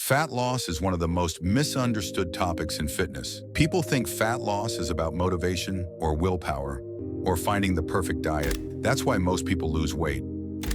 Fat loss is one of the most misunderstood topics in fitness. People think fat loss is about motivation or willpower or finding the perfect diet. That's why most people lose weight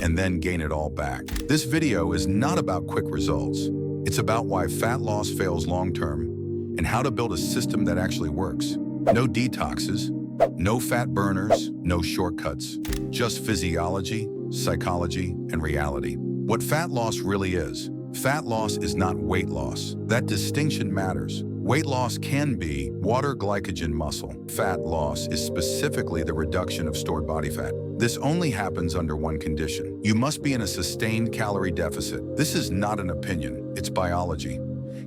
and then gain it all back. This video is not about quick results. It's about why fat loss fails long-term and how to build a system that actually works. No detoxes, no fat burners, no shortcuts, just physiology, psychology, and reality. What fat loss really is. Fat loss is not weight loss. That distinction matters. Weight loss can be water, glycogen, muscle. Fat loss is specifically the reduction of stored body fat. This only happens under one condition. You must be in a sustained calorie deficit. This is not an opinion, it's biology.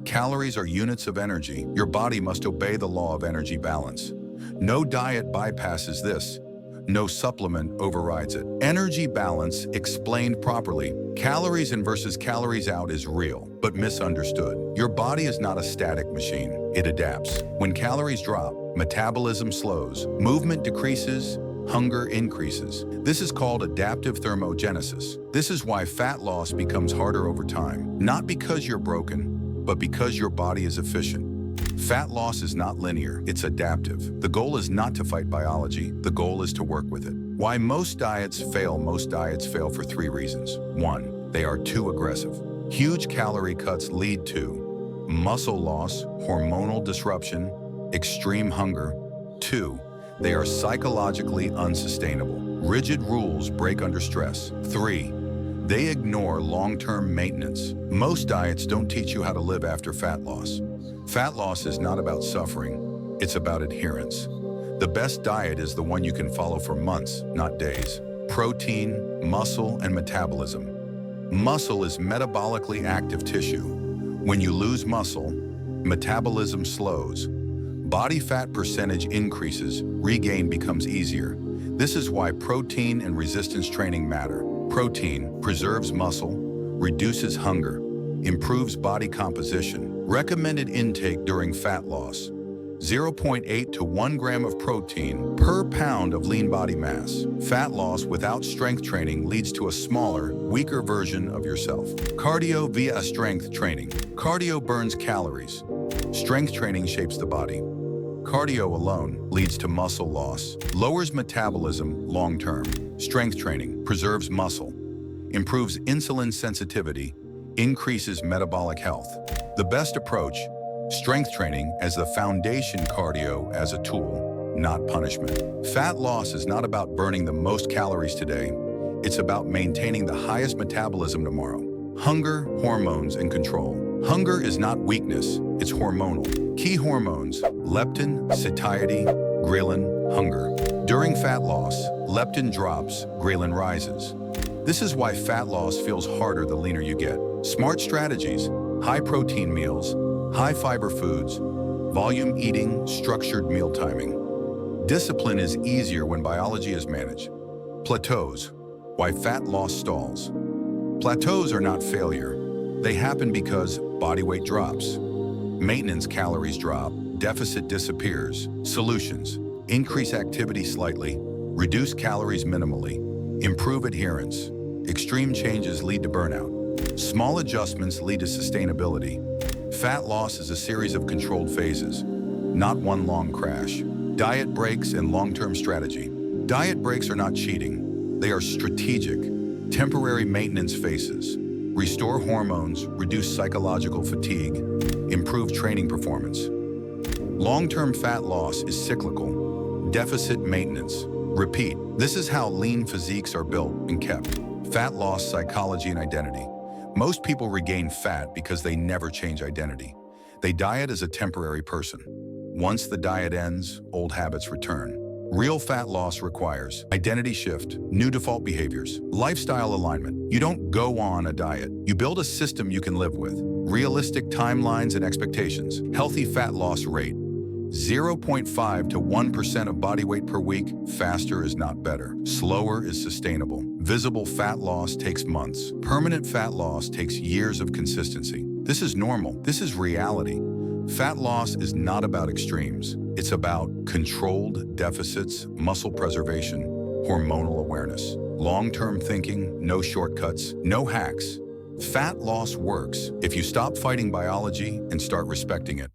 Calories are units of energy. Your body must obey the law of energy balance. No diet bypasses this. No supplement overrides it. Energy balance, explained properly. Calories in versus calories out is real, but misunderstood. Your body is not a static machine. It adapts. When calories drop, metabolism slows, movement decreases, hunger increases. This is called adaptive thermogenesis. This is why fat loss becomes harder over time. Not because you're broken, but because your body is efficient. Fat loss is not linear, it's adaptive. The goal is not to fight biology, the goal is to work with it. Why most diets fail? Most diets fail for three reasons. 1, they are too aggressive. Huge calorie cuts lead to muscle loss, hormonal disruption, extreme hunger. 2, they are psychologically unsustainable. Rigid rules break under stress. 3, they ignore long-term maintenance. Most diets don't teach you how to live after fat loss. Fat loss is not about suffering, it's about adherence. The best diet is the one you can follow for months, not days. Protein, muscle, and metabolism. Muscle is metabolically active tissue. When you lose muscle, metabolism slows. Body fat percentage increases, regain becomes easier. This is why protein and resistance training matter. Protein preserves muscle, reduces hunger, improves body composition. Recommended intake during fat loss: 0.8 to 1 gram of protein per pound of lean body mass. Fat loss without strength training leads to a smaller, weaker version of yourself. Cardio via strength training. Cardio burns calories. Strength training shapes the body. Cardio alone leads to muscle loss, lowers metabolism long-term. Strength training preserves muscle, improves insulin sensitivity, increases metabolic health. The best approach: strength training as the foundation, cardio as a tool, not punishment. Fat loss is not about burning the most calories today. It's about maintaining the highest metabolism tomorrow. Hunger, hormones, and control. Hunger is not weakness, it's hormonal. Key hormones: leptin, satiety, ghrelin, hunger. During fat loss, leptin drops, ghrelin rises. This is why fat loss feels harder the leaner you get. Smart strategies: high protein meals, high fiber foods, volume eating, structured meal timing. Discipline is easier when biology is managed. Plateaus: why fat loss stalls. Plateaus are not failure. They happen because body weight drops. Maintenance calories drop, deficit disappears. Solutions: increase activity slightly, reduce calories minimally, improve adherence. Extreme changes lead to burnout. Small adjustments lead to sustainability. Fat loss is a series of controlled phases, not one long crash. Diet breaks and long-term strategy. Diet breaks are not cheating. They are strategic, temporary maintenance phases. Restore hormones, reduce psychological fatigue, improve training performance. Long-term fat loss is cyclical. Deficit maintenance. Repeat. This is how lean physiques are built and kept. Fat loss, psychology, and identity. Most people regain fat because they never change identity. They diet as a temporary person. Once the diet ends, old habits return. Real fat loss requires identity shift, new default behaviors, lifestyle alignment. You don't go on a diet. You build a system you can live with. Realistic timelines and expectations. Healthy fat loss rate: 0.5 to 1% of body weight per week. Faster is not better. Slower is sustainable. Visible fat loss takes months. Permanent fat loss takes years of consistency. This is normal. This is reality. Fat loss is not about extremes. It's about controlled deficits, muscle preservation, hormonal awareness. Long-term thinking, no shortcuts, no hacks. Fat loss works if you stop fighting biology and start respecting it.